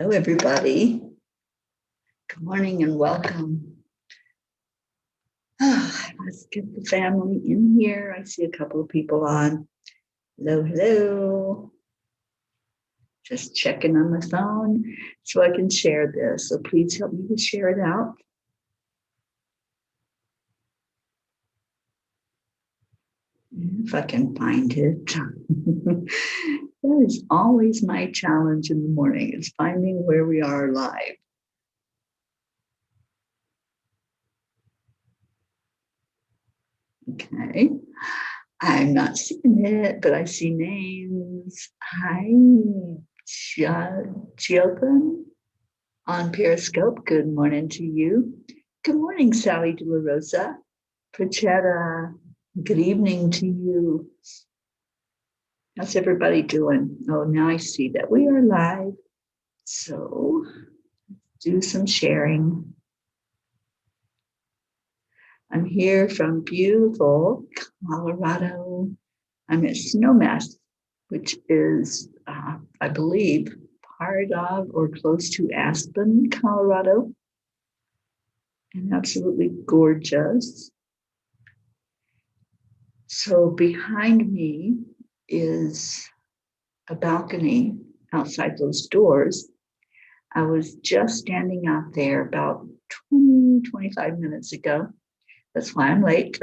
Hello, everybody. Good morning and welcome. Let's get the family in here. I see a couple of people on. Hello, hello. Just checking on the phone so I can share this. So please help me to share it out. If I can find it. That is always my challenge in the morning, is finding where we are live. Okay. I'm not seeing it, but I see names. Hi, Chilton on Periscope. Good morning to you. Good morning, Sally De La Rosa. Prachetta, good evening to you. How's everybody doing? Oh, now I see that we are live. So do some sharing. I'm here from beautiful Colorado. I'm at Snowmass, which is, I believe, part of or close to Aspen, Colorado. And absolutely gorgeous. So behind me is a balcony outside those doors. I was just standing out there about 25 minutes ago. That's why I'm late.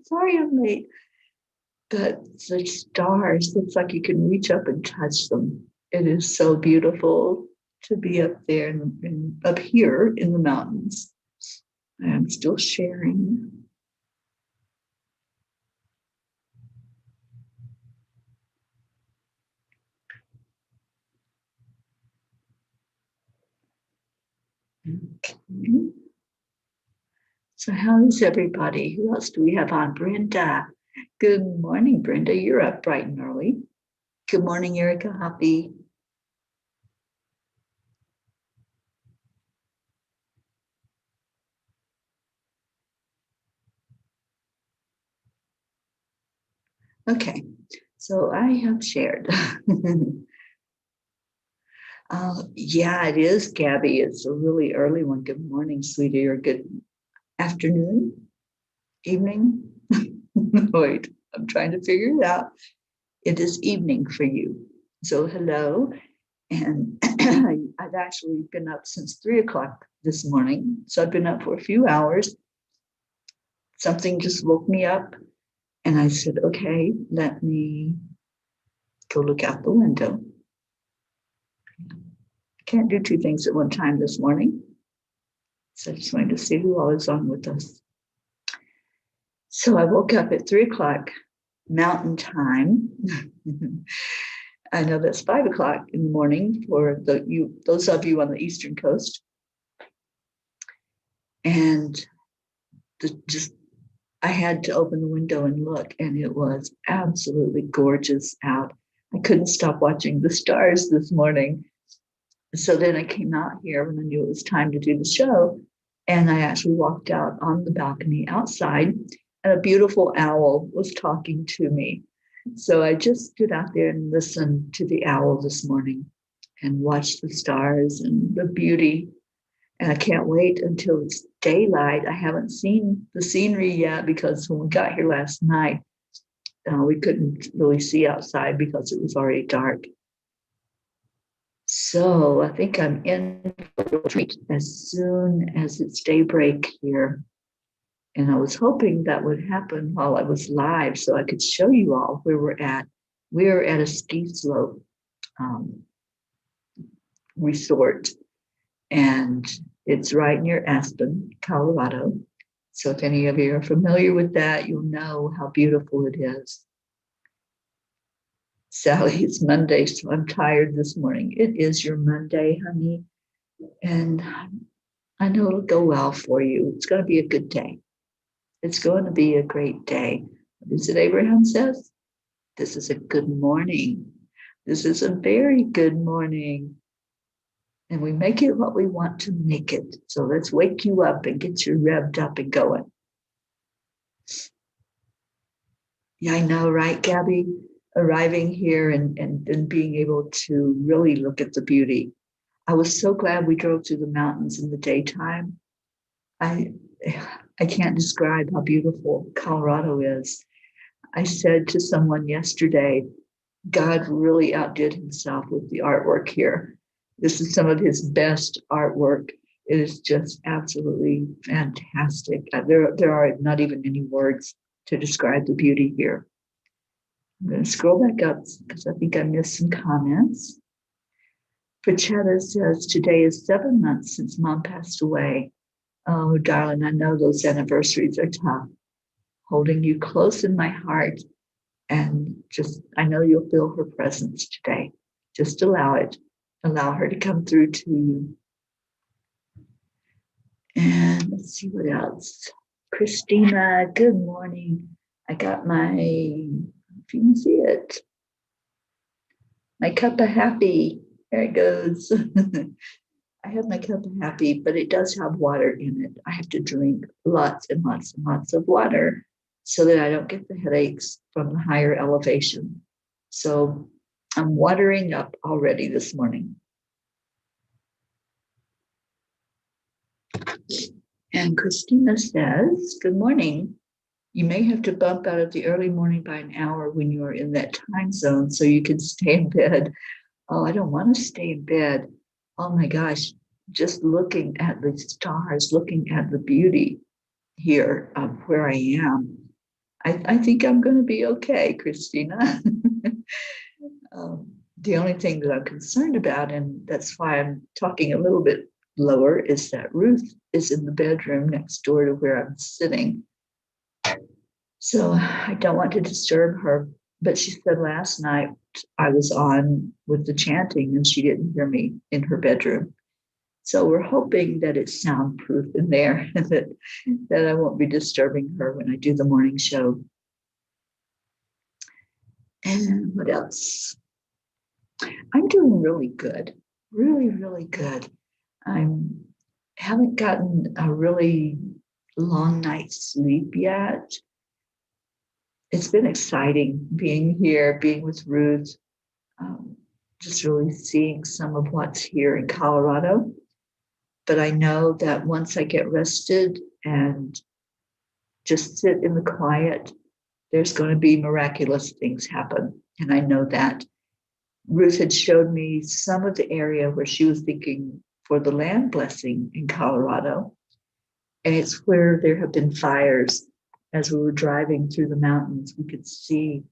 Sorry I'm late. But the stars, looks like you can reach up and touch them. It is so beautiful to be up there and up here in the mountains. I'm still sharing. Okay. So how is everybody? Who else do we have on? Brenda. Good morning, Brenda. You're up bright and early. Good morning, Erica Hoppy. Okay, so I have shared. Yeah, it is, Gabby. It's a really early one. Good morning, sweetie, or good afternoon, evening. Wait, I'm trying to figure it out. It is evening for you. So hello. And I've actually been up since 3 o'clock this morning. So I've been up for a few hours. Something just woke me up. And I said, okay, let me go look out the window. I can't do two things at one time this morning. So I just wanted to see who all is on with us. So I woke up at 3 o'clock Mountain Time. I know that's 5 o'clock in the morning for those of you on the Eastern Coast. And I had to open the window and look, and it was absolutely gorgeous out. I couldn't stop watching the stars this morning. So then I came out here when I knew it was time to do the show. And I actually walked out on the balcony outside, and a beautiful owl was talking to me. So I just stood out there and listened to the owl this morning and watched the stars and the beauty. And I can't wait until it's daylight. I haven't seen the scenery yet because when we got here last night, we couldn't really see outside because it was already dark. So I think I'm in for a treat as soon as it's daybreak here. And I was hoping that would happen while I was live so I could show you all where we're at. We're at a ski slope resort, and it's right near Aspen, Colorado. So if any of you are familiar with that, you'll know how beautiful it is. Sally, it's Monday, so I'm tired this morning. It is your Monday, honey. And I know it'll go well for you. It's going to be a good day. It's going to be a great day. What is it Abraham says? This is a good morning. This is a very good morning. And we make it what we want to make it. So let's wake you up and get you revved up and going. Yeah, I know, right, Gabby? arriving here and then being able to really look at the beauty. I was so glad we drove through the mountains in the daytime. I I can't describe how beautiful Colorado is. I said to someone yesterday, God really outdid himself with the artwork here. This is some of his best artwork. It is just absolutely fantastic. There are not even any words to describe the beauty here. I'm going to scroll back up because I think I missed some comments. Pachetta says, today is 7 months since mom passed away. Oh, darling, I know those anniversaries are tough. Holding you close in my heart. And just, I know you'll feel her presence today. Just allow it. Allow her to come through to you. And let's see what else. Christina, good morning. I got my, if you can see it, my cup of happy. There it goes. I have my cup of happy, but it does have water in it. I have to drink lots and lots and lots of water so that I don't get the headaches from the higher elevation. So I'm watering up already this morning. And Christina says, good morning. You may have to bump out of the early morning by an hour when you are in that time zone so you can stay in bed. Oh, I don't want to stay in bed. Oh my gosh, just looking at the stars, looking at the beauty here of where I am. I think I'm going to be okay, Christina. The only thing that I'm concerned about, and that's why I'm talking a little bit lower, is that Ruth is in the bedroom next door to where I'm sitting. So I don't want to disturb her. But she said last night I was on with the chanting and she didn't hear me in her bedroom. So we're hoping that it's soundproof in there and that I won't be disturbing her when I do the morning show. And what else? I'm doing really good, really, really good. I haven't gotten a really long night's sleep yet. It's been exciting being here, being with Ruth, just really seeing some of what's here in Colorado. But I know that once I get rested and just sit in the quiet, there's going to be miraculous things happen. And I know that. Ruth had showed me some of the area where she was thinking for the land blessing in Colorado. And it's where there have been fires. As we were driving through the mountains, we could see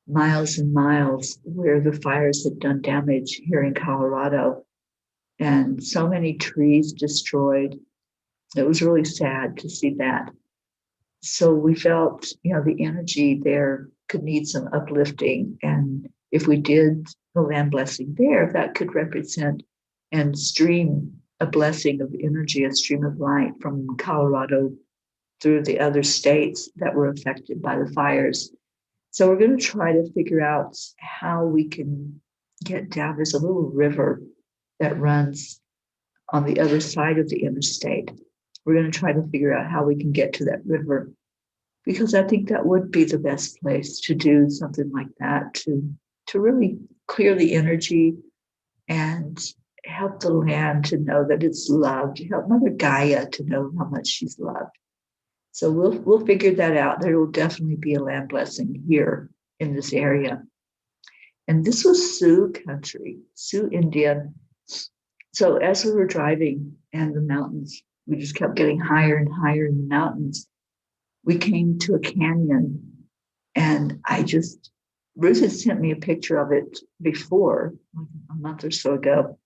miles and miles where the fires had done damage here in Colorado. And so many trees destroyed. It was really sad to see that. So we felt, the energy there could need some uplifting. And if we did the land blessing there, that could represent and stream a blessing of energy, a stream of light from Colorado through the other states that were affected by the fires. So we're going to try to figure out how we can get down. There's a little river that runs on the other side of the interstate. We're going to try to figure out how we can get to that river, because I think that would be the best place to do something like that, to really clear the energy and help the land to know that it's loved, help Mother Gaia to know how much she's loved. So we'll figure that out. There will definitely be a land blessing here in this area. And this was Sioux country, Sioux Indian. So as we were driving and the mountains, we just kept getting higher and higher in the mountains. We came to a canyon, and Ruth had sent me a picture of it before, like a month or so ago.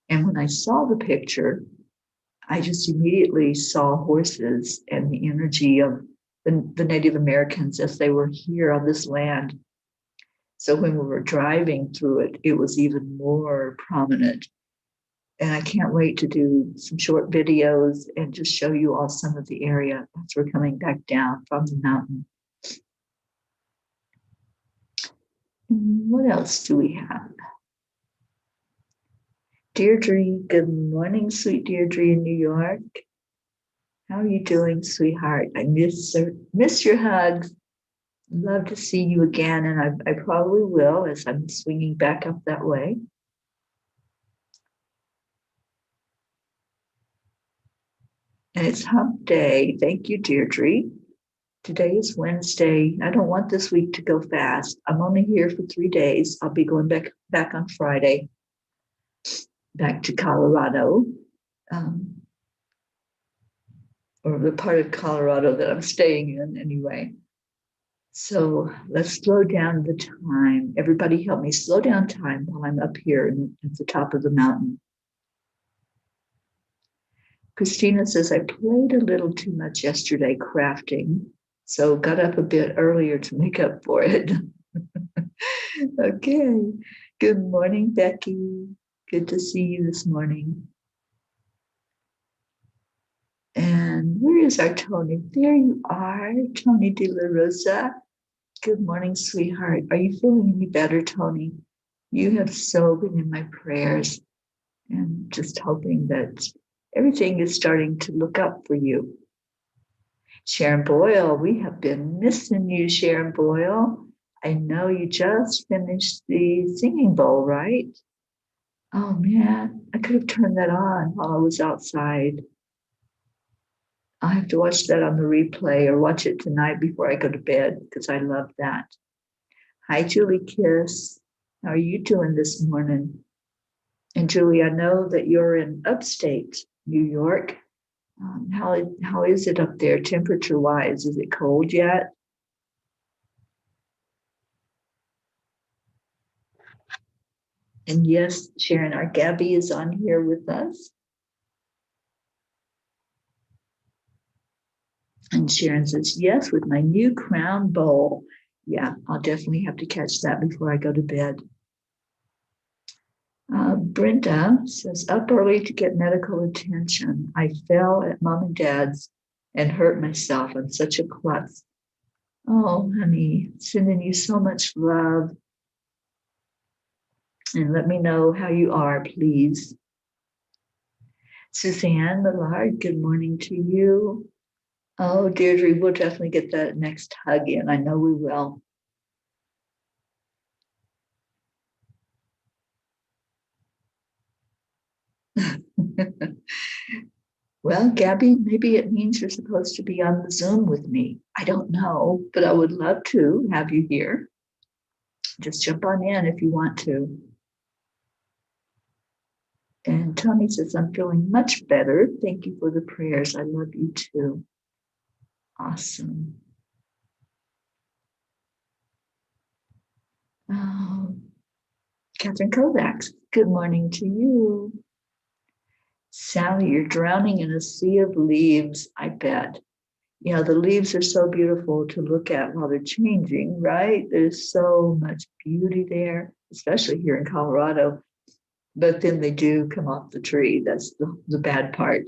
And when I saw the picture, I just immediately saw horses and the energy of the Native Americans as they were here on this land. So when we were driving through it, it was even more prominent. And I can't wait to do some short videos and just show you all some of the area as we're coming back down from the mountain. What else do we have? Deirdre, good morning, sweet Deirdre in New York. How are you doing, sweetheart? I miss your hugs. Love to see you again, and I probably will as I'm swinging back up that way. And it's hump day. Thank you, Deirdre. Today is Wednesday. I don't want this week to go fast. I'm only here for 3 days. I'll be going back on Friday, back to Colorado, um, or the part of Colorado that I'm staying in anyway. So let's slow down the time. Everybody help me slow down time while I'm up here at the top of the mountain. Christina says, I played a little too much yesterday crafting, so got up a bit earlier to make up for it. Okay. Good morning, Becky. Good to see you this morning. And where is our Tony? There you are, Tony De La Rosa. Good morning, sweetheart. Are you feeling any better, Tony? You have so been in my prayers and just hoping that everything is starting to look up for you. Sharon Boyle, we have been missing you, Sharon Boyle. I know you just finished the singing bowl, right? Oh man, I could have turned that on while I was outside. I'll have to watch that on the replay or watch it tonight before I go to bed because I love that. Hi, Julie Kiss. How are you doing this morning? And Julie, I know that you're in upstate New York. How is it up there temperature wise? Is it cold yet? And yes, Sharon, our Gabby is on here with us. And Sharon says, yes, with my new crown bowl. Yeah, I'll definitely have to catch that before I go to bed. Brenda says, up early to get medical attention. I fell at mom and dad's and hurt myself. I'm such a klutz. Oh, honey, sending you so much love. And let me know how you are, please. Suzanne Millard, good morning to you. Oh, Deirdre, we'll definitely get that next hug in. I know we will. Well, Gabby, maybe it means you're supposed to be on the Zoom with me. I don't know, but I would love to have you here. Just jump on in if you want to. And Tony says, I'm feeling much better. Thank you for the prayers. I love you too. Awesome. Catherine Kovacs, good morning to you. Sally, you're drowning in a sea of leaves, I bet. You know, the leaves are so beautiful to look at while they're changing, right? There's so much beauty there, especially here in Colorado. But then they do come off the tree. That's the bad part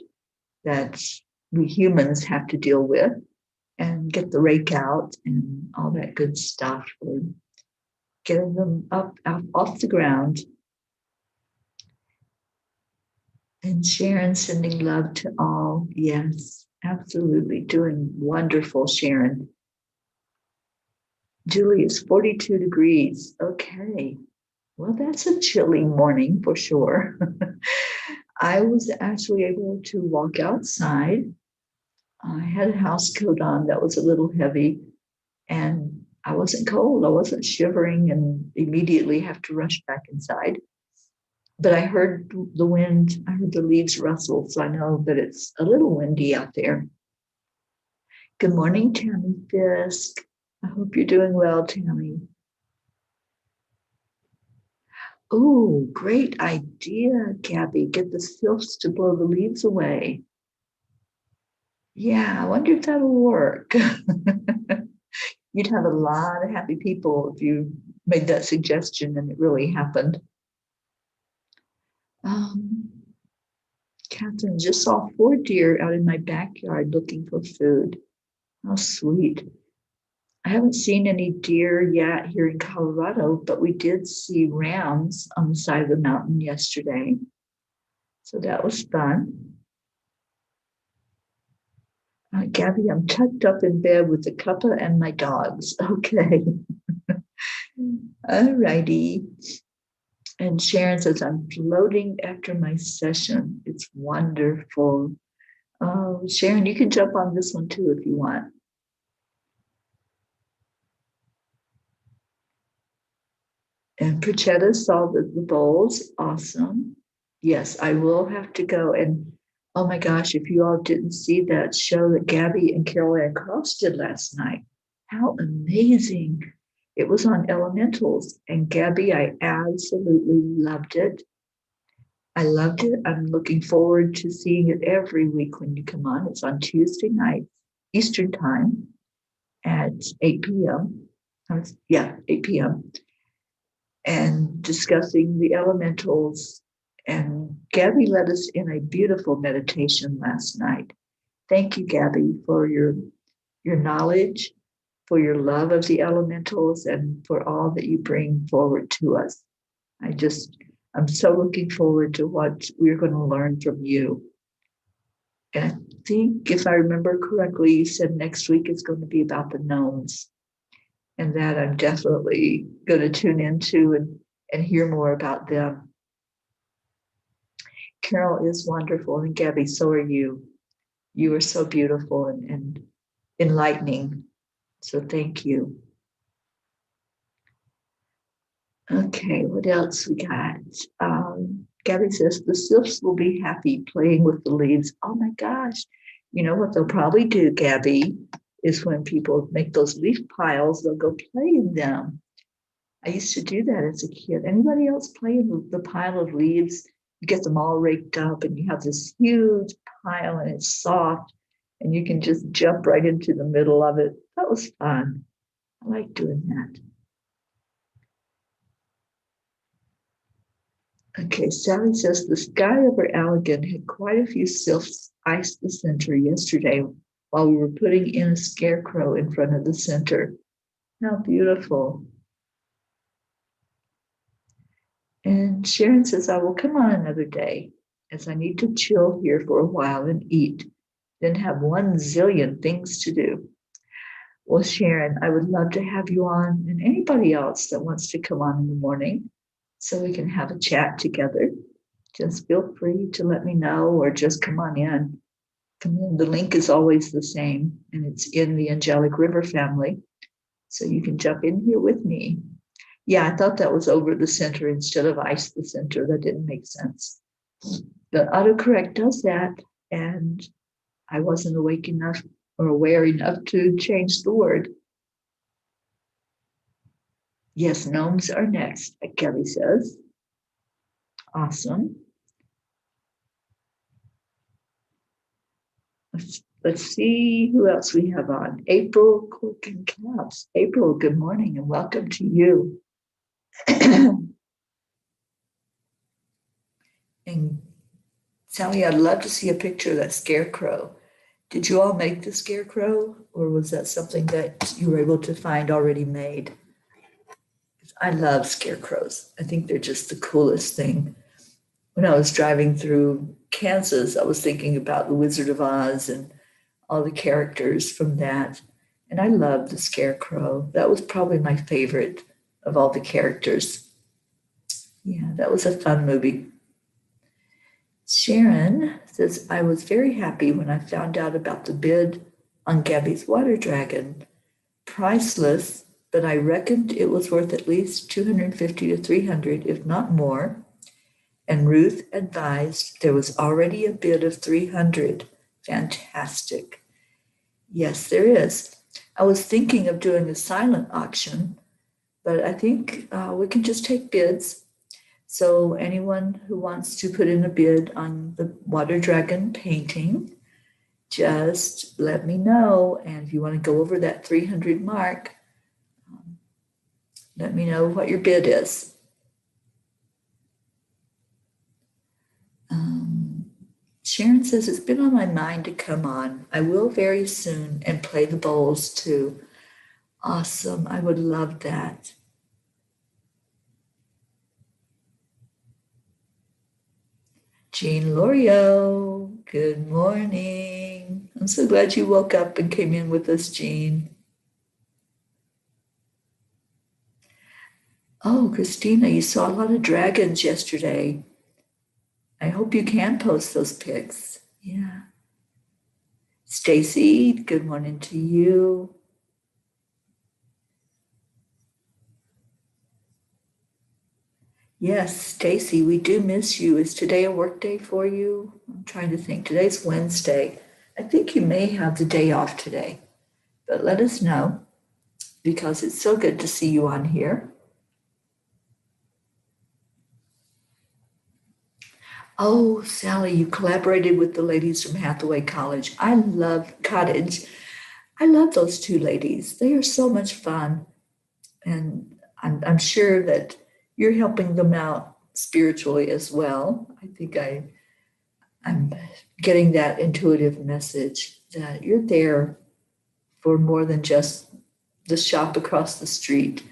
that we humans have to deal with and get the rake out and all that good stuff for getting them up off the ground. And Sharon sending love to all. Yes, absolutely. Doing wonderful, Sharon. Julie, is 42 degrees. Okay. Well, that's a chilly morning for sure. I was actually able to walk outside. I had a house coat on that was a little heavy, and I wasn't cold. I wasn't shivering and immediately have to rush back inside. But I heard the wind, I heard the leaves rustle, so I know that it's a little windy out there. Good morning, Tammy Fisk. I hope you're doing well, Tammy. Oh, great idea, Gabby. Get the sylphs to blow the leaves away. Yeah, I wonder if that'll work. You'd have a lot of happy people if you made that suggestion and it really happened. Catherine, just saw 4 deer out in my backyard looking for food. How sweet. I haven't seen any deer yet here in Colorado, but we did see rams on the side of the mountain yesterday. So that was fun. Gabby, I'm tucked up in bed with the cuppa and my dogs. Okay. All righty. And Sharon says, I'm floating after my session. It's wonderful. Oh, Sharon, you can jump on this one too if you want. And Prachetta saw the bowls. Awesome. Yes, I will have to go. And oh my gosh, if you all didn't see that show that Gabby and Carol Ann Cross did last night, how amazing. It was on elementals. And Gabby, I absolutely loved it. I loved it. I'm looking forward to seeing it every week when you come on. It's on Tuesday nights, Eastern Time at 8 p.m. Yeah, 8 p.m. And discussing the elementals. And Gabby led us in a beautiful meditation last night. Thank you, Gabby, for your knowledge, for your love of the elementals, and for all that you bring forward to us. I'm so looking forward to what we're going to learn from you. And I think, if I remember correctly, you said next week is going to be about the gnomes. And that I'm definitely going to tune into and hear more about them. Carol is wonderful, and Gabby, so are you. You are so beautiful and enlightening. So thank you. Okay, what else we got? Gabby says the sylphs will be happy playing with the leaves. Oh my gosh. You know what they'll probably do, Gabby, is when people make those leaf piles, they'll go play in them. I used to do that as a kid. Anybody else play in the pile of leaves? You get them all raked up and you have this huge pile and it's soft and you can just jump right into the middle of it. That was fun. I like doing that. Okay, Sally says the sky over Allegan had quite a few sylphs ice the center yesterday while we were putting in a scarecrow in front of the center. How beautiful. And Sharon says, I will come on another day as I need to chill here for a while and eat, then have 1 zillion things to do. Well, Sharon, I would love to have you on and anybody else that wants to come on in the morning so we can have a chat together. Just feel free to let me know or just come on in. Come in. The link is always the same and it's in the Angelic River family. So you can jump in here with me. Yeah, I thought that was over the center instead of ice the center. That didn't make sense. The autocorrect does that, and I wasn't awake enough or aware enough to change the word. Yes, gnomes are next, Kelly says. Awesome. Let's see who else we have on. April Cork and Caps. April, good morning and welcome to you. And Sally, I'd love to see a picture of that scarecrow. Did you all make the scarecrow, or was that something that you were able to find already made? I love scarecrows. I think they're just the coolest thing. When I was driving through Kansas, I was thinking about the Wizard of Oz and all the characters from that. And I loved the scarecrow. That was probably my favorite of all the characters. Yeah, that was a fun movie. Sharon says, I was very happy when I found out about the bid on Gabby's water dragon. Priceless, but I reckoned it was worth at least 250 to 300, if not more. And Ruth advised there was already a bid of 300. Fantastic. Yes, there is. I was thinking of doing a silent auction, but I think we can just take bids. So anyone who wants to put in a bid on the water dragon painting, just let me know. And if you want to go over that 300 mark, let me know what your bid is. Sharon says, it's been on my mind to come on. I will very soon and play the bowls too. Awesome. I would love that. Jean Lorio, good morning. I'm so glad you woke up and came in with us, Jean. Oh, Christina, you saw a lot of dragons yesterday. I hope you can post those pics. Yeah. Stacy, good morning to you. Yes, Stacy, we do miss you. Is today a work day for you? I'm trying to think. Today's Wednesday. I think you may have the day off today, but let us know because it's so good to see you on here. Oh, Sally, you collaborated with the ladies from Hathaway College. I love Cottage. I love those two ladies. They are so much fun. And I'm sure that you're helping them out spiritually as well. I think I'm getting that intuitive message that you're there for more than just the shop across the street.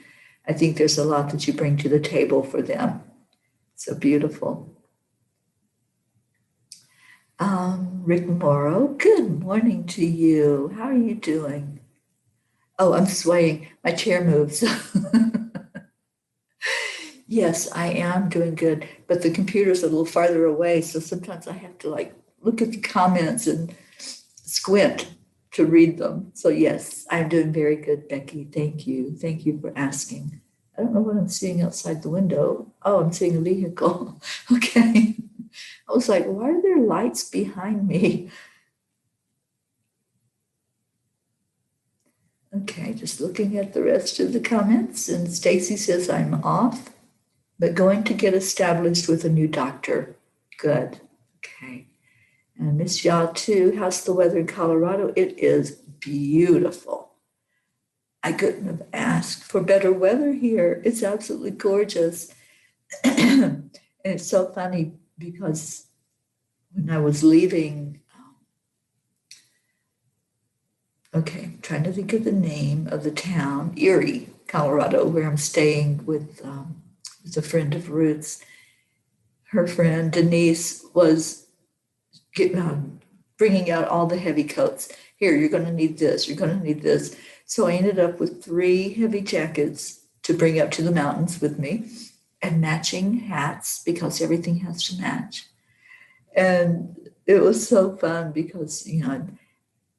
I think there's a lot that you bring to the table for them. So beautiful. Rick Morrow, good morning to you. How are you doing? Oh, I'm swaying. My chair moves. Yes, I am doing good, but the computer's a little farther away, so sometimes I have to like look at the comments and squint to read them. So yes, I'm doing very good, Becky. Thank you. Thank you for asking. I don't know what I'm seeing outside the window. Oh, I'm seeing a vehicle. Okay. I was like, why are there lights behind me? Okay, just looking at the rest of the comments, and Stacy says I'm off, but going to get established with a new doctor. Good. Okay. And Miss Yaw too. How's the weather in Colorado? It is beautiful. I couldn't have asked for better weather here. It's absolutely gorgeous. And it's so funny because when I was leaving, okay, I'm trying to think of the name of the town, Erie, Colorado, where I'm staying with a friend of Ruth's. Her friend Denise was bringing out all the heavy coats. Here, you're going to need this. You're going to need this. So I ended up with 3 heavy jackets to bring up to the mountains with me and matching hats because everything has to match. And it was so fun because,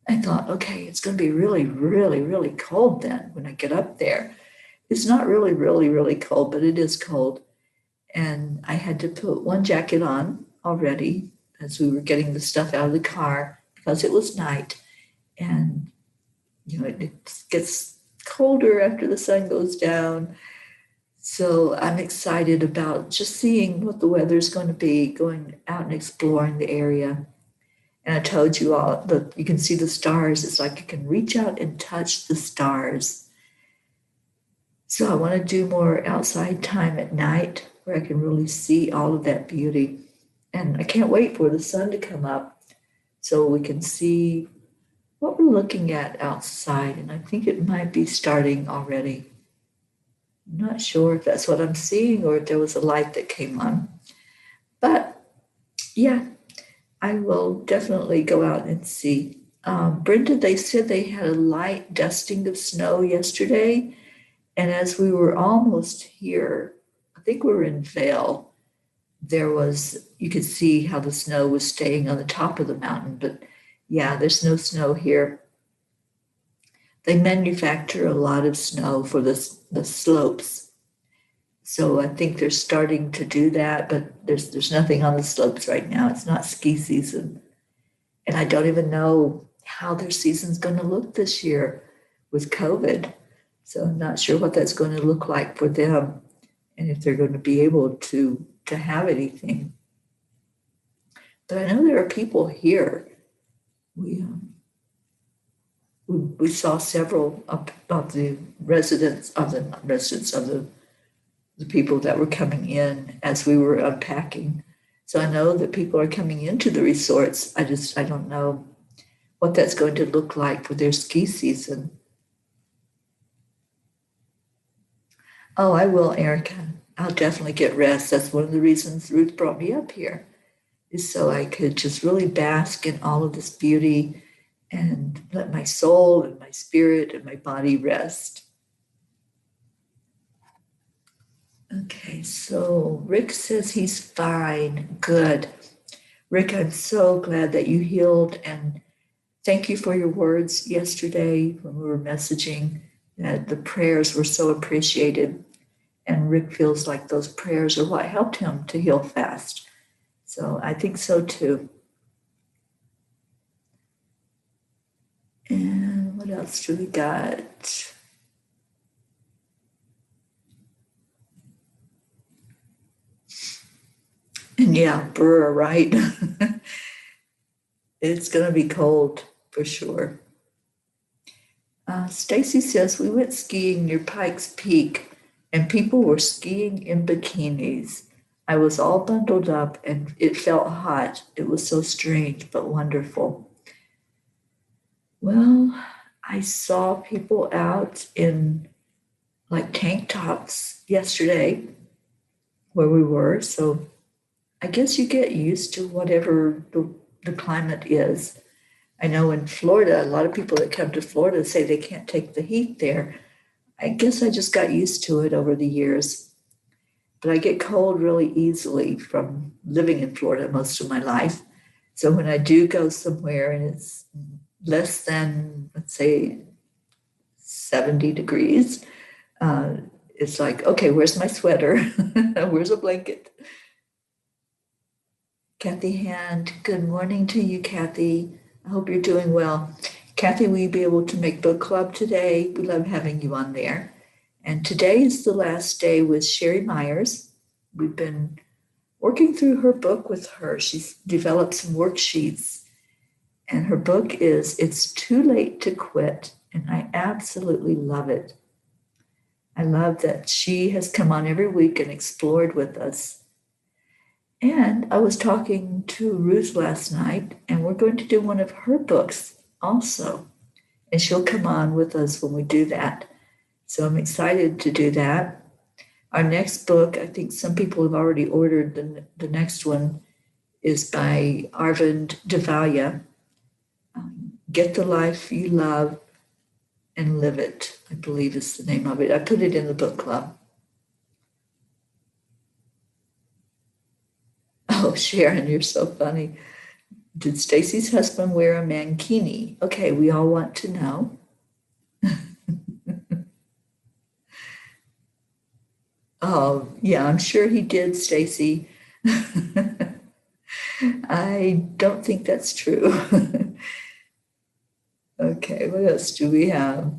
I thought, okay, it's going to be really, really, really cold then when I get up there. It's not really, really, really cold, but it is cold. And I had to put one jacket on already as we were getting the stuff out of the car because it was night. And, it gets colder after the sun goes down. So I'm excited about just seeing what the weather's going to be, going out and exploring the area. And I told you all that you can see the stars. It's like you can reach out and touch the stars. So I want to do more outside time at night where I can really see all of that beauty. And I can't wait for the sun to come up so we can see what we're looking at outside. And I think it might be starting already. I'm not sure if that's what I'm seeing or if there was a light that came on. But yeah, I will definitely go out and see. Brenda, they said they had a light dusting of snow yesterday. And as we were almost here, I think we were in Vail, you could see how the snow was staying on the top of the mountain. But yeah, there's no snow here. They manufacture a lot of snow for the slopes. So I think they're starting to do that, but there's nothing on the slopes right now. It's not ski season. And I don't even know how their season's going to look this year with COVID. So I'm not sure what that's going to look like for them and if they're going to be able to have anything. But I know there are people here. We saw several of the residents of the people that were coming in as we were unpacking. So I know that people are coming into the resorts. I don't know what that's going to look like for their ski season. Oh, I will, Erica. I'll definitely get rest. That's one of the reasons Ruth brought me up here, is so I could just really bask in all of this beauty and let my soul and my spirit and my body rest. Okay, so Rick says he's fine. Good. Rick, I'm so glad that you healed, and thank you for your words yesterday when we were messaging that the prayers were so appreciated. And Rick feels like those prayers are what helped him to heal fast. So I think so too. And what else do we got? And yeah, Burr, right? It's going to be cold for sure. Stacy says we went skiing near Pikes Peak and people were skiing in bikinis. I was all bundled up and it felt hot. It was so strange but wonderful. Well, I saw people out in like tank tops yesterday where we were. So I guess you get used to whatever the climate is. I know in Florida, a lot of people that come to Florida say they can't take the heat there. I guess I just got used to it over the years. But I get cold really easily from living in Florida most of my life. So when I do go somewhere and it's less than, let's say, 70 degrees, it's like, okay, where's my sweater? Where's a blanket? Kathy Hand, good morning to you, Kathy. I hope you're doing well. Kathy, will you be able to make book club today? We love having you on there. And today is the last day with Sherry Myers. We've been working through her book with her. She's developed some worksheets. And her book is It's Too Late to Quit. And I absolutely love it. I love that she has come on every week and explored with us. And I was talking to Ruth last night, and we're going to do one of her books also. And she'll come on with us when we do that. So I'm excited to do that. Our next book, I think some people have already ordered. The next one is by Arvind Devaya. Get the Life You Love and Live It, I believe is the name of it. I put it in the book club. Oh, Sharon, you're so funny. Did Stacy's husband wear a mankini? Okay, we all want to know. Oh, yeah, I'm sure he did, Stacy. I don't think that's true. Okay, what else do we have?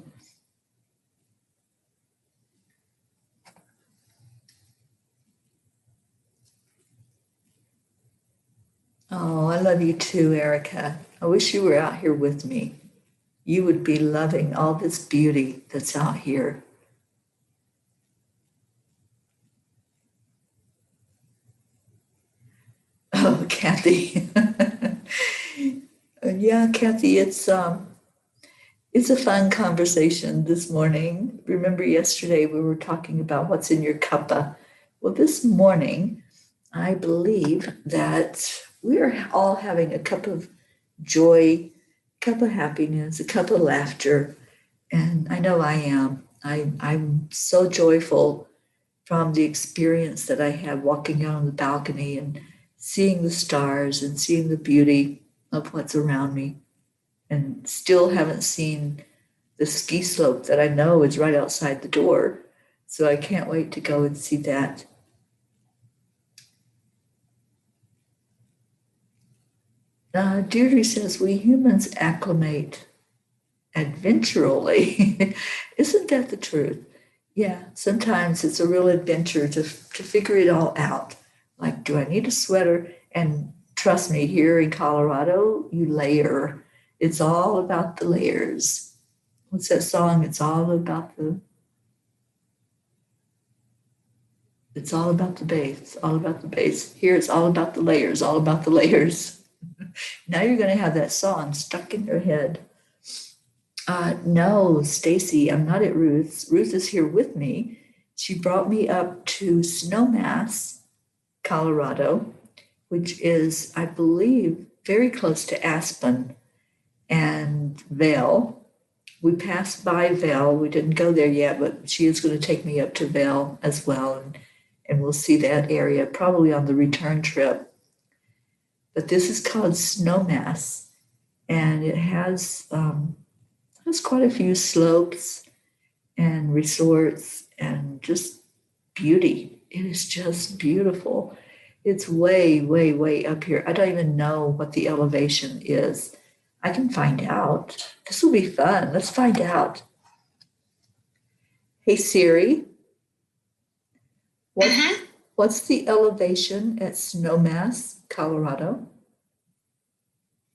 Oh, I love you too, Erica. I wish you were out here with me. You would be loving all this beauty that's out here. Oh, Kathy. Yeah, Kathy, it's a fun conversation this morning. Remember yesterday we were talking about what's in your cuppa. Well, this morning, I believe that we're all having a cup of joy, cup of happiness, a cup of laughter. And I know I am. I'm so joyful from the experience that I had walking out on the balcony and seeing the stars and seeing the beauty of what's around me. And still haven't seen the ski slope that I know is right outside the door. So I can't wait to go and see that. Deirdre says, we humans acclimate adventurally. Isn't that the truth? Yeah, sometimes it's a real adventure to figure it all out. Like, do I need a sweater? And trust me, here in Colorado, you layer. It's all about the layers. What's that song? It's all about the base. It's all about the base. Here it's all about the layers, all about the layers. Now you're going to have that song stuck in your head. No, Stacy, I'm not at Ruth's. Ruth is here with me. She brought me up to Snowmass, Colorado, which is, I believe, very close to Aspen. and Vail. We passed by Vail. We didn't go there yet, but she is going to take me up to Vail as well. And we'll see that area probably on the return trip. But this is called Snowmass, and it has quite a few slopes and resorts and just beauty. It is just beautiful. It's way, way, way up here. I don't even know what the elevation is. I can find out. This will be fun. Let's find out. Hey Siri, what's the elevation at Snowmass, Colorado?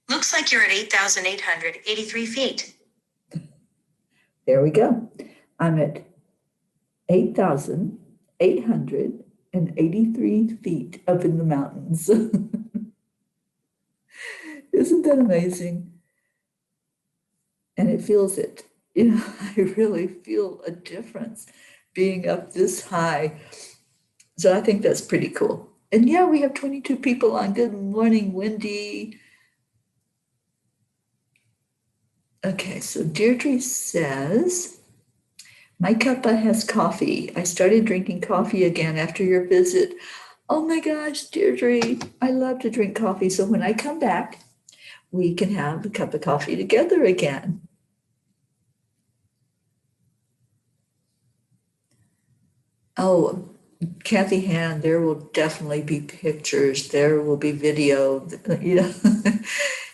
Looks like you're at 8,883 feet. There we go. I'm at 8,883 feet up in the mountains. Isn't that amazing? And it feels it. You know, I really feel a difference being up this high. So I think that's pretty cool. And yeah, we have 22 people on. Good morning, Wendy. Okay, so Deirdre says, my cuppa has coffee. I started drinking coffee again after your visit. Oh my gosh, Deirdre, I love to drink coffee. So when I come back, we can have a cup of coffee together again. Oh, Kathy Han, there will definitely be pictures. There will be video. You know,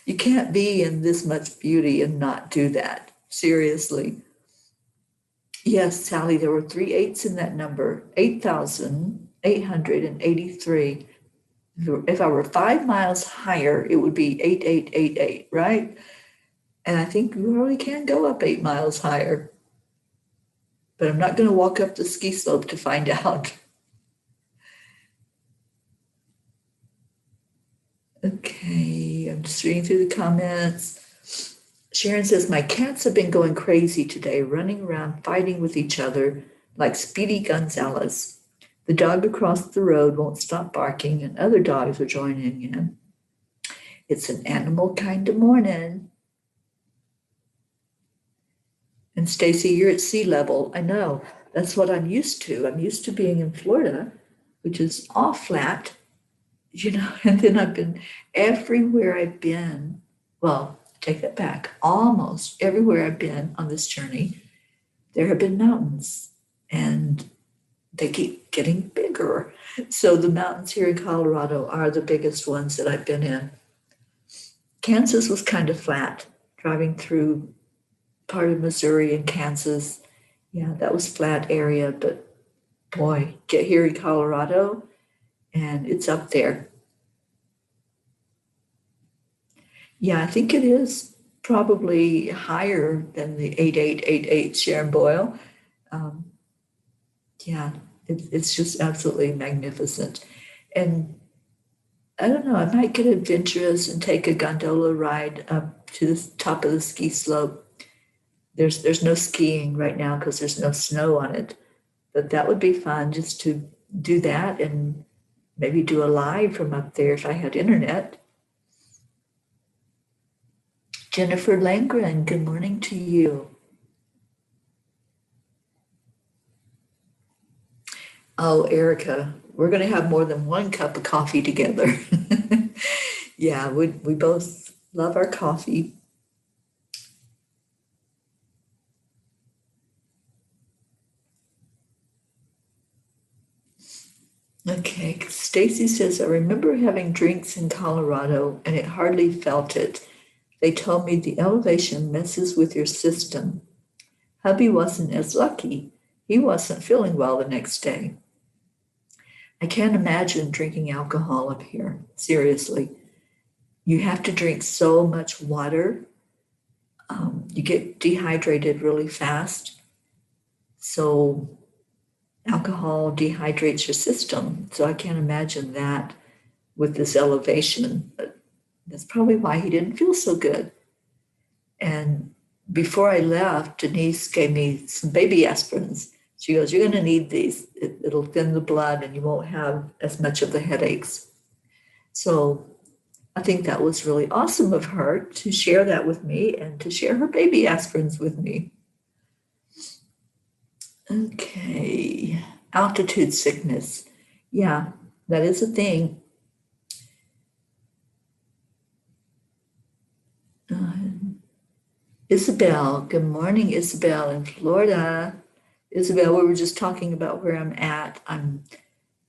you can't be in this much beauty and not do that. Seriously. Yes, Sally, there were 3 8s in that number, 8,883. If I were 5 miles higher, it would be 8888, right? And I think you really can go up 8 miles higher. But I'm not going to walk up the ski slope to find out. Okay, I'm just reading through the comments. Sharon says, my cats have been going crazy today, running around fighting with each other like Speedy Gonzalez. The dog across the road won't stop barking, and other dogs are joining in. It's an animal kind of morning. And Stacy, you're at sea level. I know. That's what I'm used to. I'm used to being in Florida, which is all flat, you know, and then I've been everywhere I've been. Well, take that back. Almost everywhere I've been on this journey, there have been mountains, and they keep getting bigger. So the mountains here in Colorado are the biggest ones that I've been in. Kansas was kind of flat, driving through part of Missouri and Kansas. Yeah, that was flat area, but boy, get here in Colorado and it's up there. Yeah, I think it is probably higher than the 8888 Sharon Boyle. Yeah, it's just absolutely magnificent. And I don't know, I might get adventurous and take a gondola ride up to the top of the ski slope. There's no skiing right now because there's no snow on it, but that would be fun just to do that and maybe do a live from up there if I had internet. Jennifer Langren, good morning to you. Oh, Erica, we're going to have more than one cup of coffee together. Yeah, we both love our coffee. Okay, Stacy says, I remember having drinks in Colorado and it hardly felt it. They told me the elevation messes with your system. Hubby wasn't as lucky. He wasn't feeling well the next day. I can't imagine drinking alcohol up here. Seriously. You have to drink so much water. You get dehydrated really fast. So alcohol dehydrates your system. So I can't imagine that with this elevation. But that's probably why he didn't feel so good. And before I left, Denise gave me some baby aspirins. She goes, you're going to need these. It'll thin the blood and you won't have as much of the headaches. So I think that was really awesome of her to share that with me and to share her baby aspirins with me. Okay, altitude sickness. Yeah, that is a thing. Isabel, good morning, Isabel in Florida. Isabel, we were just talking about where I'm at. I'm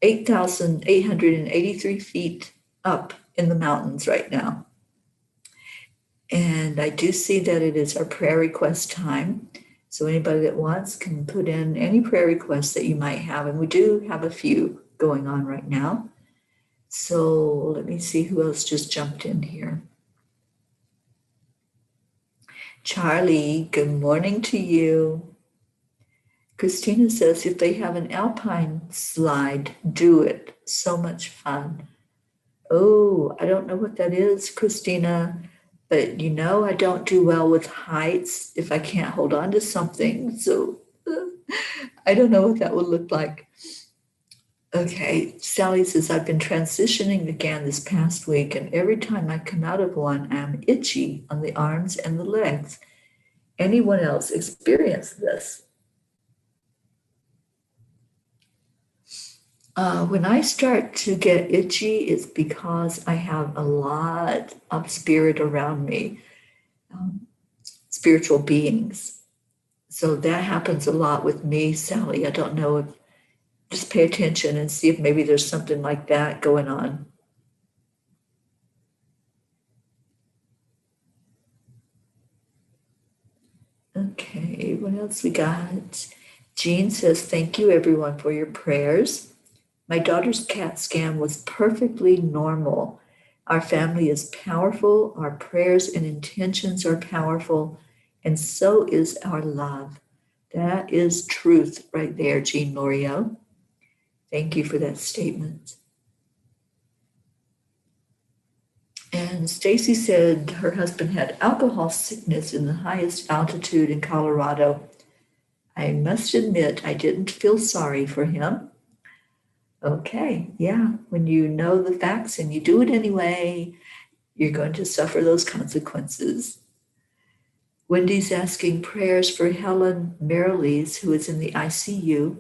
8,883 feet up in the mountains right now. And I do see that it is our prayer request time. So anybody that wants can put in any prayer requests that you might have. And we do have a few going on right now. So let me see who else just jumped in here. Charlie, good morning to you. Christina says if they have an alpine slide, do it. So much fun. Oh, I don't know what that is, Christina, but I don't do well with heights if I can't hold on to something. So I don't know what that would look like. Okay, Sally says, I've been transitioning again this past week, and every time I come out of one, I'm itchy on the arms and the legs. Anyone else experience this? When I start to get itchy, it's because I have a lot of spirit around me, spiritual beings. So that happens a lot with me, Sally. I don't know if just pay attention and see if maybe there's something like that going on. Okay, what else we got? Jean says, thank you everyone for your prayers. My daughter's CAT scan was perfectly normal. Our family is powerful. Our prayers and intentions are powerful. And so is our love. That is truth right there, Jean L'Oreal. Thank you for that statement. And Stacy said her husband had alcohol sickness in the highest altitude in Colorado. I must admit, I didn't feel sorry for him. Okay, yeah, when you know the facts and you do it anyway, you're going to suffer those consequences. Wendy's asking prayers for Helen Merrilees, who is in the ICU.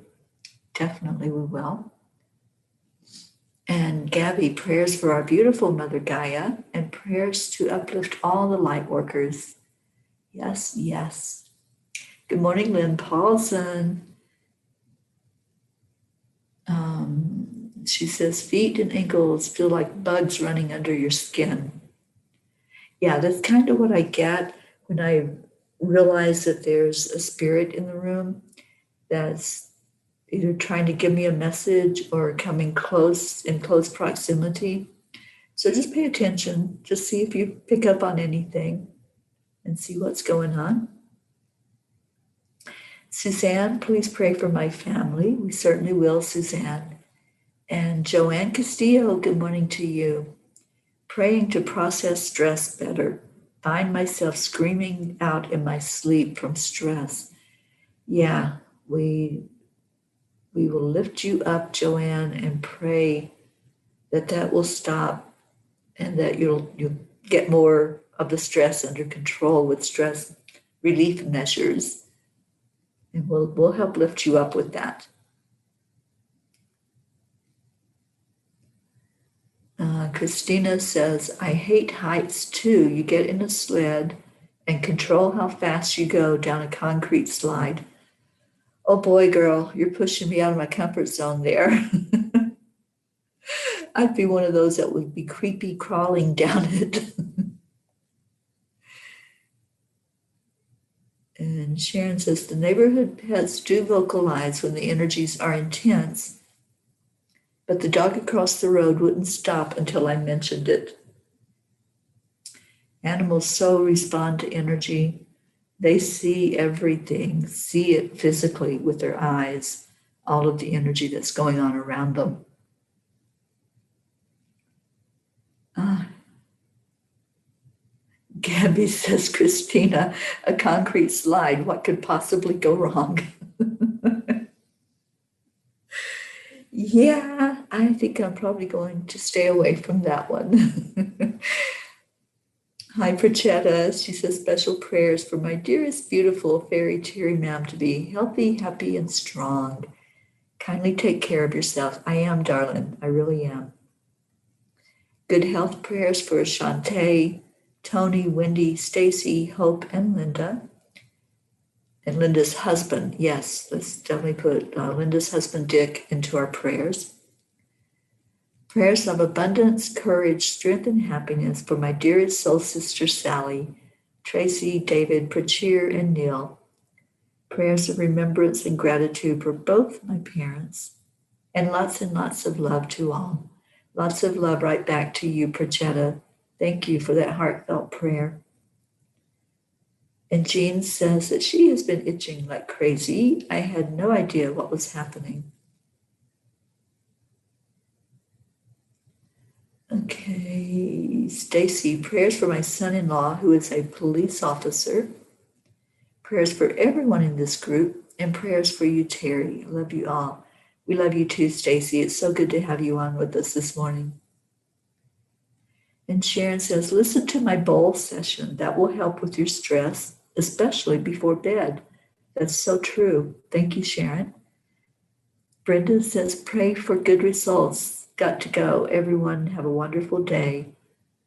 Definitely we will. And Gabby, prayers for our beautiful Mother Gaia and prayers to uplift all the light workers. Yes, yes. Good morning, Lynn Paulson. She says, feet and ankles feel like bugs running under your skin. Yeah, that's kind of what I get when I realize that there's a spirit in the room that's either trying to give me a message or coming in close proximity. So just pay attention, just see if you pick up on anything and see what's going on. Suzanne, please pray for my family. We certainly will, Suzanne. And Joanne Castillo, good morning to you. Praying to process stress better. Find myself screaming out in my sleep from stress. Yeah, we will lift you up, Joanne, and pray that will stop and that you'll get more of the stress under control with stress relief measures. And we'll help lift you up with that. Christina says, I hate heights too. You get in a sled and control how fast you go down a concrete slide. Oh boy, girl, you're pushing me out of my comfort zone there. I'd be one of those that would be creepy crawling down it. And Sharon says, the neighborhood pets do vocalize when the energies are intense, but the dog across the road wouldn't stop until I mentioned it. Animals so respond to energy. They see everything, see it physically with their eyes, all of the energy that's going on around them. Gabby says, Christina, a concrete slide, what could possibly go wrong? Yeah, I think I'm probably going to stay away from that one. Hi, Prachetta. She says special prayers for my dearest, beautiful fairy Teri ma'am to be healthy, happy, and strong. Kindly take care of yourself. I am, darling. I really am. Good health prayers for Shantae, Tony, Wendy, Stacy, Hope, and Linda. And Linda's husband. Yes, let's definitely put Linda's husband, Dick, into our prayers. Prayers of abundance, courage, strength, and happiness for my dearest soul sister Sally, Tracy, David, Prachir, and Neil. Prayers of remembrance and gratitude for both my parents. And lots of love to all. Lots of love right back to you, Prachetta. Thank you for that heartfelt prayer. And Jean says that she has been itching like crazy. I had no idea what was happening. Okay, Stacy, prayers for my son-in-law who is a police officer. Prayers for everyone in this group and prayers for you, Teri. I love you all. We love you too, Stacy. It's so good to have you on with us this morning. And Sharon says, listen to my bowl session. That will help with your stress, especially before bed. That's so true. Thank you, Sharon. Brenda says, pray for good results. Got to go. Everyone have a wonderful day.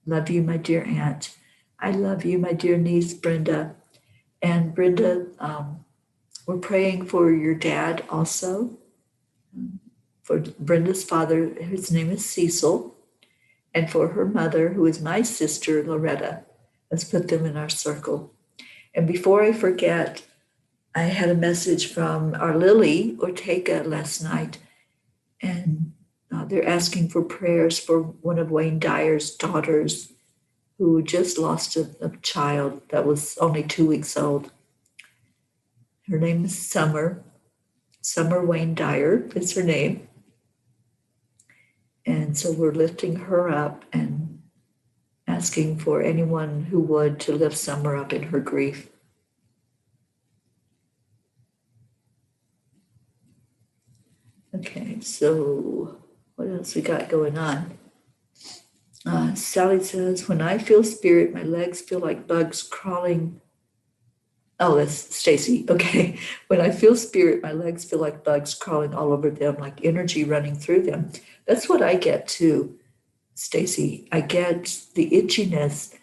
Love you, my dear aunt. I love you, my dear niece, Brenda. And Brenda, we're praying for your dad also, for Brenda's father, his name is Cecil, and for her mother, who is my sister, Loretta. Let's put them in our circle. And before I forget, I had a message from our Lily Ortega last night, and they're asking for prayers for one of Wayne Dyer's daughters who just lost a child that was only 2 weeks old. Her name is Summer. Summer Wayne Dyer is her name. And so we're lifting her up and asking for anyone who would to lift Summer up in her grief. Okay, so what else we got going on? Sally says, when I feel spirit, my legs feel like bugs crawling. Oh, that's Stacy. Okay. When I feel spirit, my legs feel like bugs crawling all over them, like energy running through them. That's what I get too, Stacy. I get the itchiness,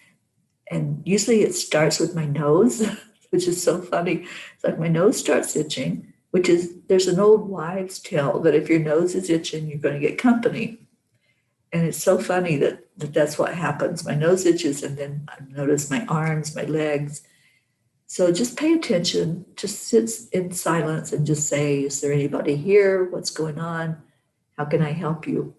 and usually it starts with my nose, which is so funny. It's like my nose starts itching, which is, there's an old wives' tale that if your nose is itching, you're going to get company. And it's so funny that that's what happens. My nose itches, and then I notice my arms, my legs. So just pay attention, just sit in silence and just say, is there anybody here? What's going on? How can I help you?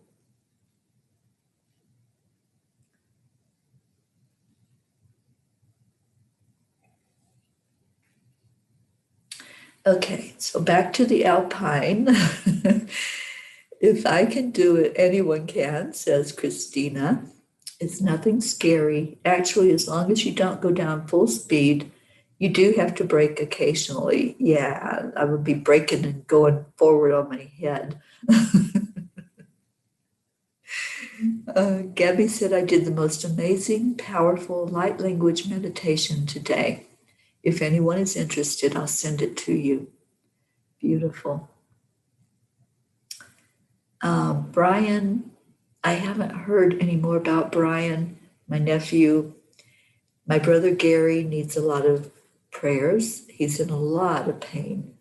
Okay, so back to the Alpine. If I can do it, anyone can, says Christina. It's nothing scary. Actually, as long as you don't go down full speed, you do have to brake occasionally. Yeah, I would be braking and going forward on my head. Gabby said, I did the most amazing, powerful light language meditation today. If anyone is interested, I'll send it to you. Beautiful. Brian, I haven't heard any more about Brian, my nephew. My brother Gary needs a lot of prayers. He's in a lot of pain.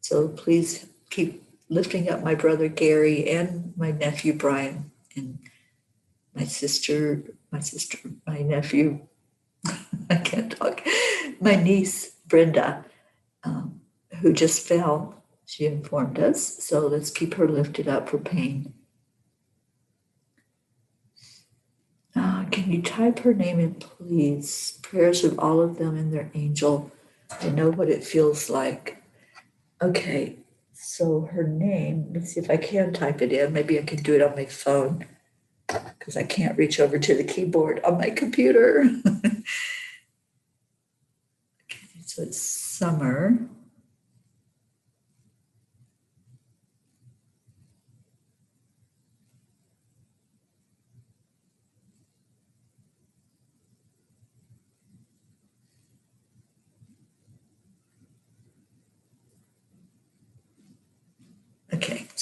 So please keep lifting up my brother Gary and my nephew Brian and my sister, my nephew, I can't talk, my niece Brenda, who just fell, she informed us. So let's keep her lifted up for pain. Can you type her name in, please? Prayers of all of them and their angel. I know what it feels like. Okay, so her name, let's see if I can type it in. Maybe I can do it on my phone because I can't reach over to the keyboard on my computer. Okay, so it's Summer.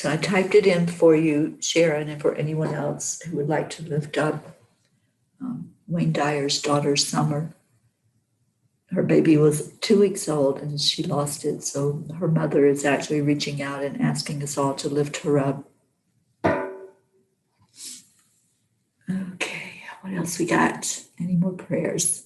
So I typed it in for you, Sharon, and for anyone else who would like to lift up Wayne Dyer's daughter, Summer. Her baby was 2 weeks old and she lost it. So her mother is actually reaching out and asking us all to lift her up. Okay, what else we got? Any more prayers?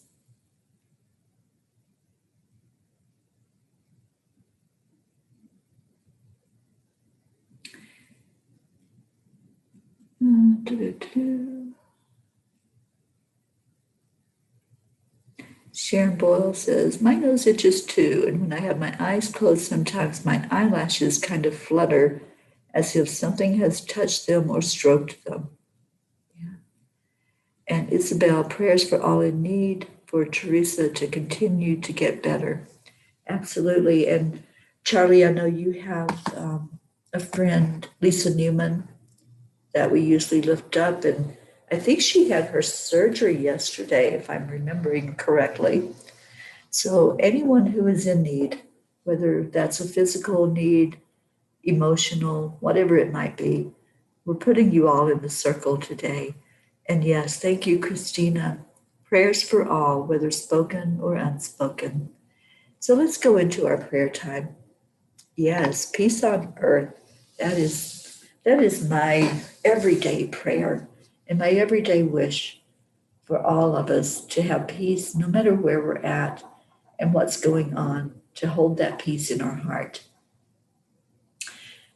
Sharon Boyle says, my nose itches too, and when I have my eyes closed, sometimes my eyelashes kind of flutter as if something has touched them or stroked them. Yeah. And Isabel, prayers for all in need, for Teresa to continue to get better. Absolutely. And Charlie, I know you have a friend, Lisa Newman, that we usually lift up. And I think she had her surgery yesterday, if I'm remembering correctly. So anyone who is in need, whether that's a physical need, emotional, whatever it might be, we're putting you all in the circle today. And yes, thank you, Christina. Prayers for all, whether spoken or unspoken. So let's go into our prayer time. Yes, peace on earth. That is my everyday prayer and my everyday wish for all of us to have peace no matter where we're at and what's going on, to hold that peace in our heart.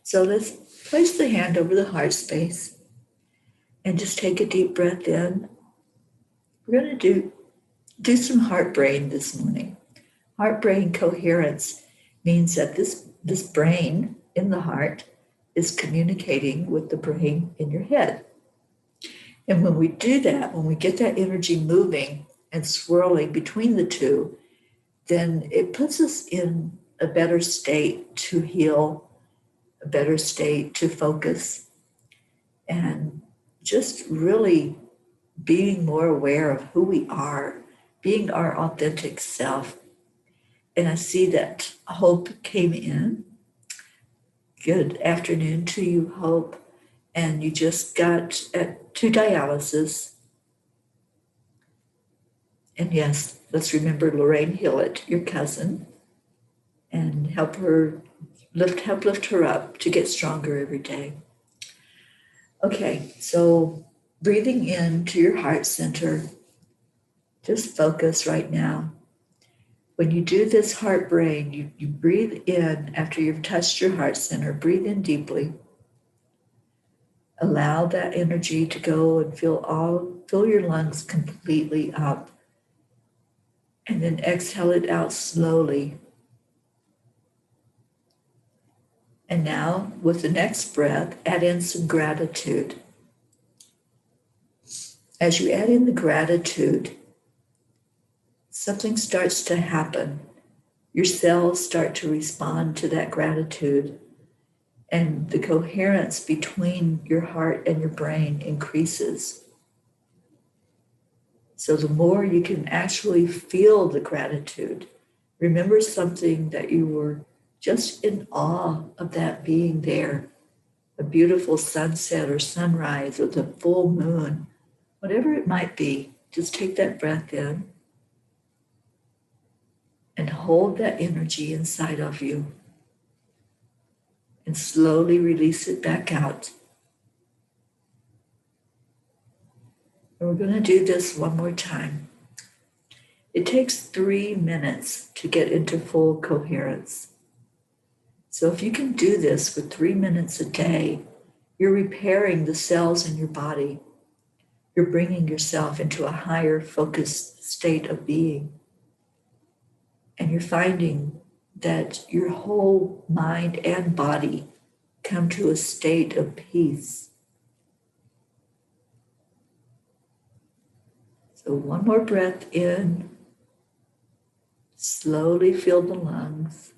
So let's place the hand over the heart space and just take a deep breath in. We're going to do some heart brain this morning. Heart brain coherence means that this brain in the heart is communicating with the brain in your head. And when we do that, when we get that energy moving and swirling between the two, then it puts us in a better state to heal, a better state to focus, and just really being more aware of who we are, being our authentic self. And I see that Hope came in. Good afternoon to you, Hope. And you just got to dialysis. And yes, let's remember Lorraine Hillett, your cousin, and help lift her up to get stronger every day. Okay, so breathing into your heart center, just focus right now. When you do this heart brain, you breathe in after you've touched your heart center, breathe in deeply. Allow that energy to go and fill your lungs completely up. And then exhale it out slowly. And now, with the next breath, add in some gratitude. As you add in the gratitude, something starts to happen. Your cells start to respond to that gratitude, and the coherence between your heart and your brain increases. So the more you can actually feel the gratitude, remember something that you were just in awe of that being there, a beautiful sunset or sunrise or the full moon, whatever it might be, just take that breath in and hold that energy inside of you and slowly release it back out. And we're going to do this one more time. It takes 3 minutes to get into full coherence. So if you can do this for 3 minutes a day, you're repairing the cells in your body. You're bringing yourself into a higher focused state of being. And you're finding that your whole mind and body come to a state of peace. So one more breath in. Slowly fill the lungs.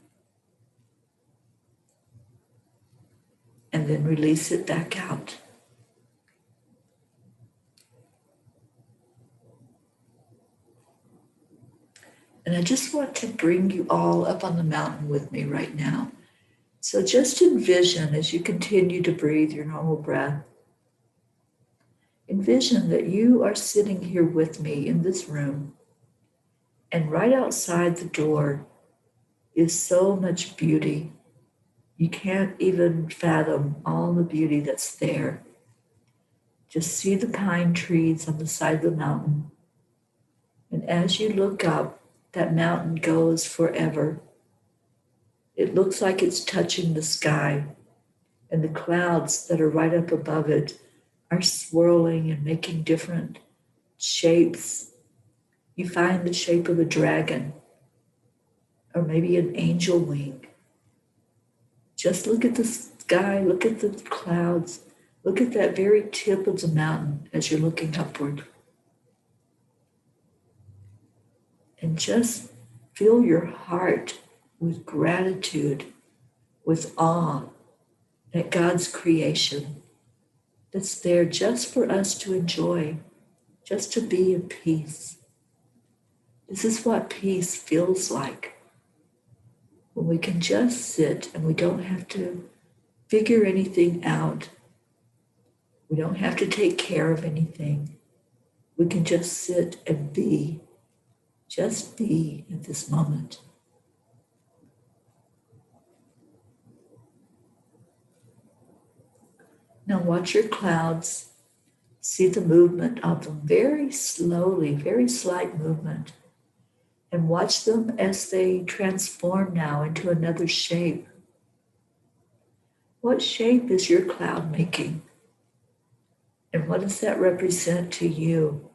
And then release it back out. And I just want to bring you all up on the mountain with me right now. So just envision as you continue to breathe your normal breath, envision that you are sitting here with me in this room, and right outside the door is so much beauty. You can't even fathom all the beauty that's there. Just see the pine trees on the side of the mountain. And as you look up, that mountain goes forever. It looks like it's touching the sky, and the clouds that are right up above it are swirling and making different shapes. You find the shape of a dragon, or maybe an angel wing. Just look at the sky, look at the clouds, look at that very tip of the mountain as you're looking upward. And just fill your heart with gratitude, with awe at God's creation that's there just for us to enjoy, just to be in peace. This is what peace feels like, when we can just sit and we don't have to figure anything out. We don't have to take care of anything. We can just sit and be, just be at this moment. Now watch your clouds. See the movement of them very slowly, very slight movement. And watch them as they transform now into another shape. What shape is your cloud making? And what does that represent to you?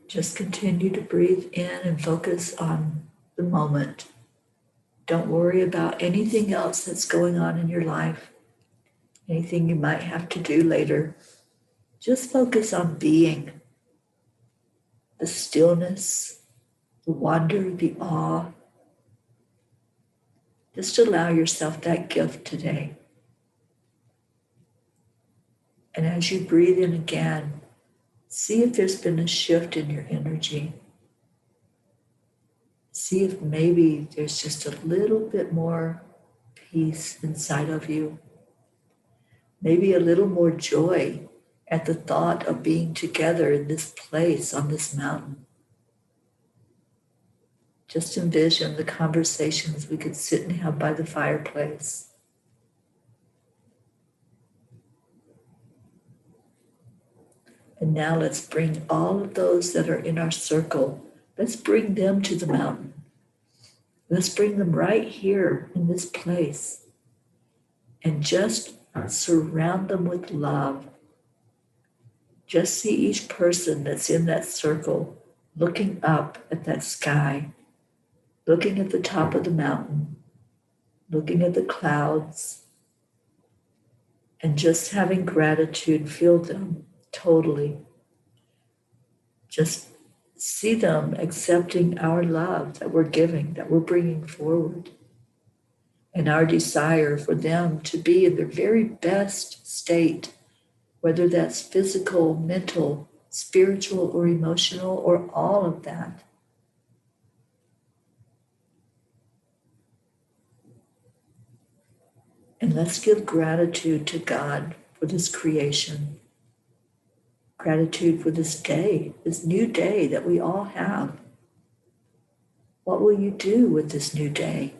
Just continue to breathe in and focus on the moment. Don't worry about anything else that's going on in your life, anything you might have to do later. Just focus on being, the stillness, the wonder, the awe. Just allow yourself that gift today. And as you breathe in again, see if there's been a shift in your energy. See if maybe there's just a little bit more peace inside of you. Maybe a little more joy at the thought of being together in this place on this mountain. Just envision the conversations we could sit and have by the fireplace. And now let's bring all of those that are in our circle, let's bring them to the mountain. Let's bring them right here in this place and just surround them with love. Just see each person that's in that circle looking up at that sky, looking at the top of the mountain, looking at the clouds, and just having gratitude fill them totally. Just see them accepting our love that we're giving, that we're bringing forward, and our desire for them to be in their very best state, whether that's physical, mental, spiritual, or emotional, or all of that. And let's give gratitude to God for this creation. Gratitude for this day, this new day that we all have. What will you do with this new day?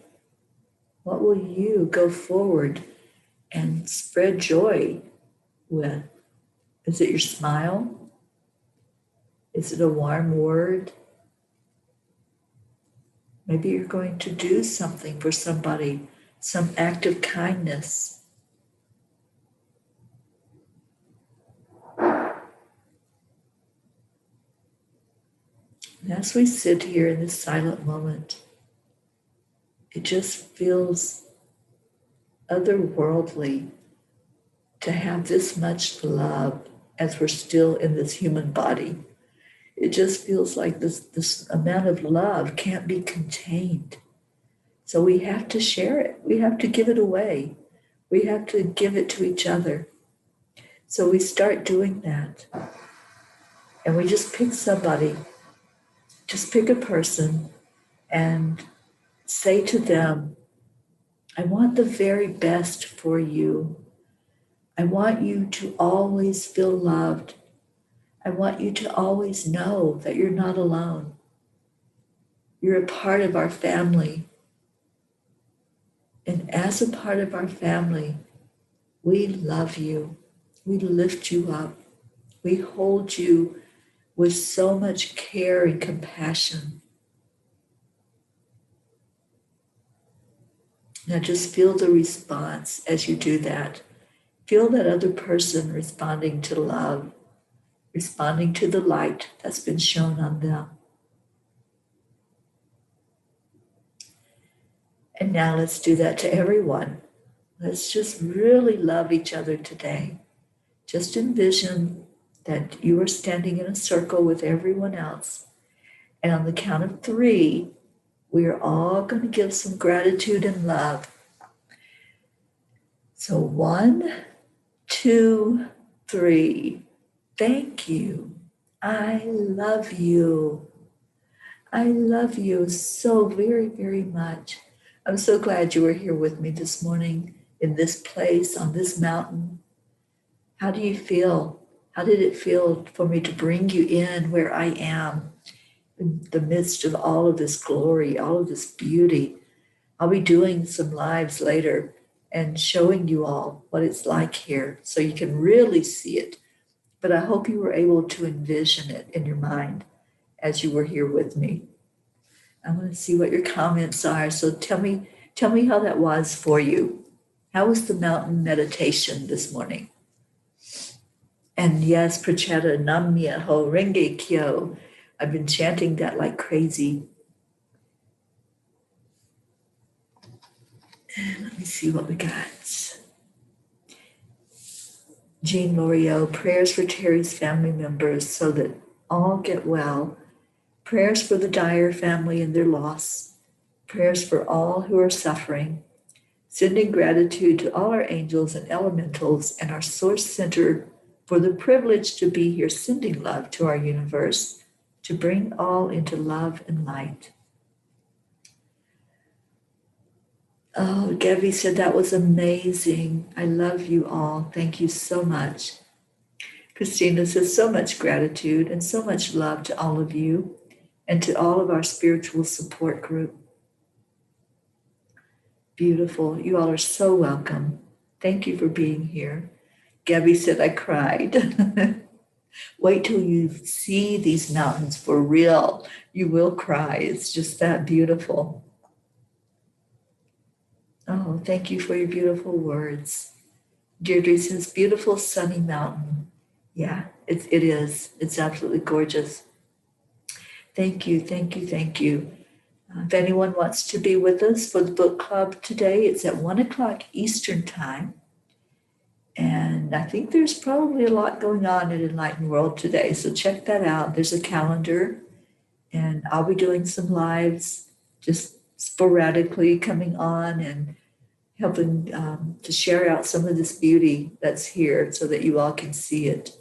What will you go forward and spread joy with? Is it your smile? Is it a warm word? Maybe you're going to do something for somebody, some act of kindness. And as we sit here in this silent moment, it just feels otherworldly to have this much love as we're still in this human body. It just feels like this amount of love can't be contained. So we have to share it. We have to give it away. We have to give it to each other. So we start doing that. And we just pick somebody Just pick a person and say to them, I want the very best for you. I want you to always feel loved. I want you to always know that you're not alone. You're a part of our family. And as a part of our family, we love you. We lift you up. We hold you with so much care and compassion. Now just feel the response as you do that. Feel that other person responding to love, responding to the light that's been shown on them. And now let's do that to everyone. Let's just really love each other today. Just envision that you are standing in a circle with everyone else. And on the count of 3, we are all going to give some gratitude and love. So 1, 2, 3. Thank you. I love you. I love you so very, very much. I'm so glad you were here with me this morning in this place on this mountain. How do you feel? How did it feel for me to bring you in where I am in the midst of all of this glory, all of this beauty? I'll be doing some lives later and showing you all what it's like here so you can really see it. But I hope you were able to envision it in your mind as you were here with me. I want to see what your comments are. So tell me how that was for you. How was the mountain meditation this morning? And yes, Pracheta Nam Myoho Renge Kyo. I've been chanting that like crazy. And let me see what we got. Jean Loriot, prayers for Teri's family members so that all get well. Prayers for the Dyer family and their loss. Prayers for all who are suffering. Sending gratitude to all our angels and elementals and our source center for the privilege to be here, sending love to our universe, to bring all into love and light. Oh, Gabby said that was amazing. I love you all. Thank you so much. Christina says so much gratitude and so much love to all of you and to all of our spiritual support group. Beautiful. You all are so welcome. Thank you for being here. Gabby said, I cried. Wait till you see these mountains for real. You will cry. It's just that beautiful. Oh, thank you for your beautiful words. Deirdre says, beautiful sunny mountain. Yeah, it is. It's absolutely gorgeous. Thank you, thank you, thank you. If anyone wants to be with us for the book club today, it's at 1:00 Eastern Time. And I think there's probably a lot going on in Enlightened World today. So check that out. There's a calendar. And I'll be doing some lives just sporadically coming on and helping to share out some of this beauty that's here so that you all can see it.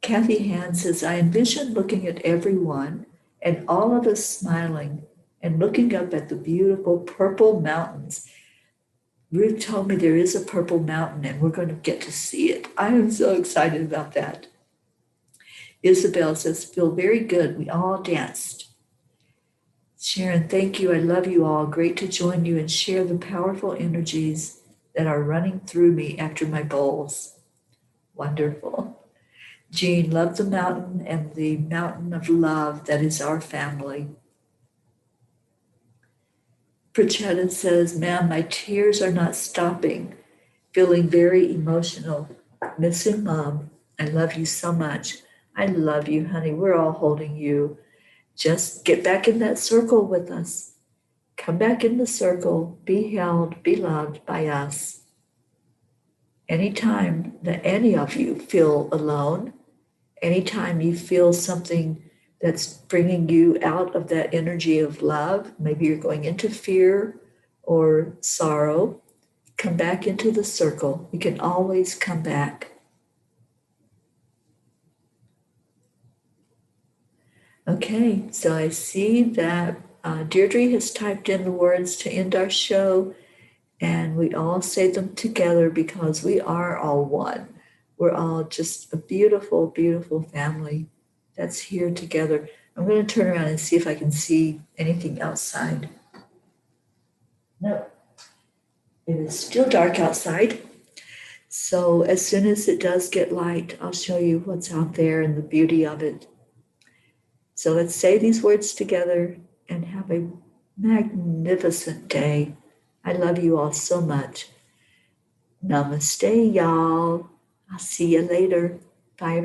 Kathy Hand says, I envision looking at everyone and all of us smiling and looking up at the beautiful purple mountains. Ruth told me there is a purple mountain and we're going to get to see it. I am so excited about that. Isabel says, feel very good. We all danced. Sharon, thank you. I love you all. Great to join you and share the powerful energies that are running through me after my bowls. Wonderful. Jean, love the mountain and the mountain of love that is our family. Prachetta says, ma'am, my tears are not stopping. Feeling very emotional. Missing mom. I love you so much. I love you, honey. We're all holding you. Just get back in that circle with us. Come back in the circle. Be held, be loved by us. Anytime that any of you feel alone, anytime you feel something that's bringing you out of that energy of love, maybe you're going into fear or sorrow, come back into the circle. You can always come back. Okay. Okay, so I see that Deirdre has typed in the words to end our show, and we all say them together because we are all one. We're all just a beautiful, beautiful family that's here together. I'm going to turn around and see if I can see anything outside. No, it is still dark outside. So as soon as it does get light, I'll show you what's out there and the beauty of it. So let's say these words together and have a magnificent day. I love you all so much. Namaste, y'all. I'll see you later.